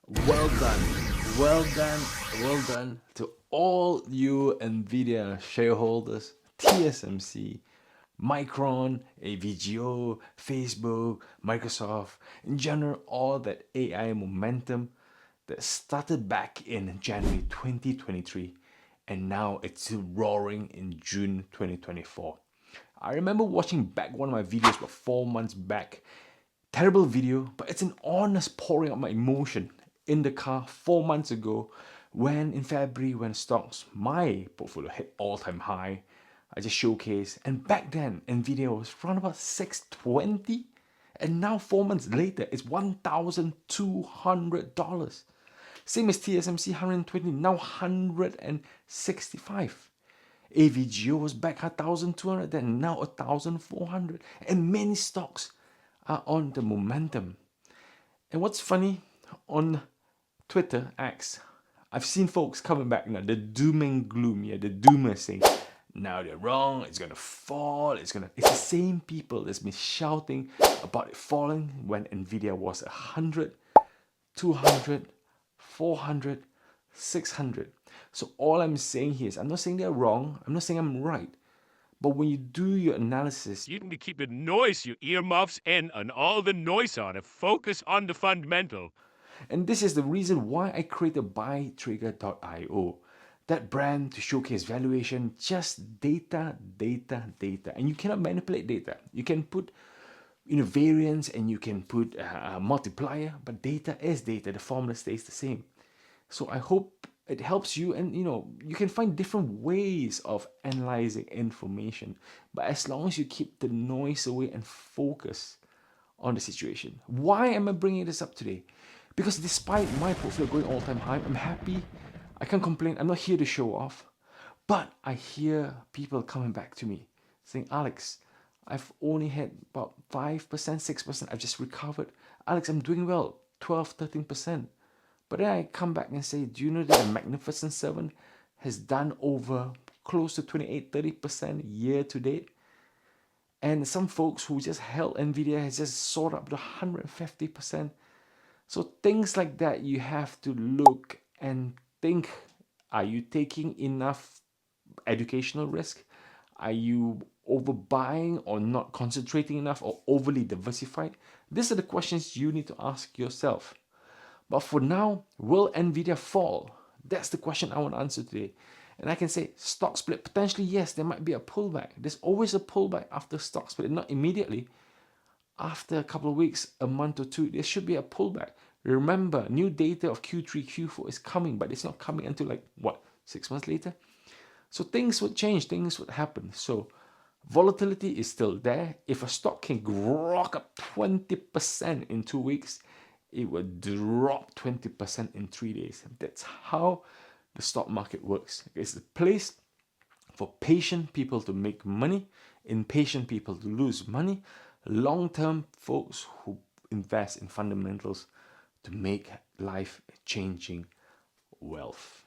Well done, well done, well done to all you Nvidia shareholders, TSMC, Micron, AVGO, Facebook, Microsoft, in general, all that AI momentum that started back in January 2023 and now it's roaring in June 2024. I remember watching back one of my videos about 4 months back. Terrible video, but it's an honest pouring out my emotion in the car 4 months ago when in February when stocks, my portfolio hit all-time high. I just showcased, and back then Nvidia was around about 620, and now 4 months later it's $1,200. Same as TSMC 120, now 165. AVGO was back 1,200, then now 1,400, and many stocks are on the momentum. And what's funny, on Twitter, X, I've seen folks coming back now, the doom and gloom, the doomers saying, now they're wrong, it's gonna fall, it's the same people that's been shouting about it falling when Nvidia was 100, 200, 400, 600. So all I'm saying here is, I'm not saying they're wrong, I'm not saying I'm right, but when you do your analysis, You need to keep the noise, you earmuffs, and all the noise on it. Focus on the fundamental. and this is the reason why I created buytrigger.io, that brand to showcase valuation, just data, data, data. And you cannot manipulate data. You can put variance and you can put a multiplier, but data is data. The formula stays the same. So I hope it helps you, and you can find different ways of analyzing information, but as long as you keep the noise away and focus on the situation. Why am I bringing this up today? Because despite my portfolio going all-time high, I'm happy. I can't complain. I'm not here to show off. But I hear people coming back to me saying, Alex, I've only had about 5%, 6%. I've just recovered. Alex, I'm doing well, 12, 13%. But then I come back and say, do you know that the Magnificent Seven has done over close to 28, 30% year to date? And some folks who just held Nvidia has just soared up to 150%. So things like that, you have to look and think, are you taking enough educational risk? Are you overbuying or not concentrating enough or overly diversified? These are the questions you need to ask yourself. But for now, will Nvidia fall? That's the question I want to answer today. And I can say stock split, potentially yes, there might be a pullback. There's always a pullback after stock split, not immediately. After a couple of weeks, a month or two, there should be a pullback. Remember, new data of Q3, Q4 is coming, but it's not coming until 6 months later? So things would change, things would happen. So volatility is still there. If a stock can rock up 20% in 2 weeks, it would drop 20% in 3 days. That's how the stock market works. It's a place for patient people to make money, impatient people to lose money, long-term folks who invest in fundamentals to make life-changing wealth.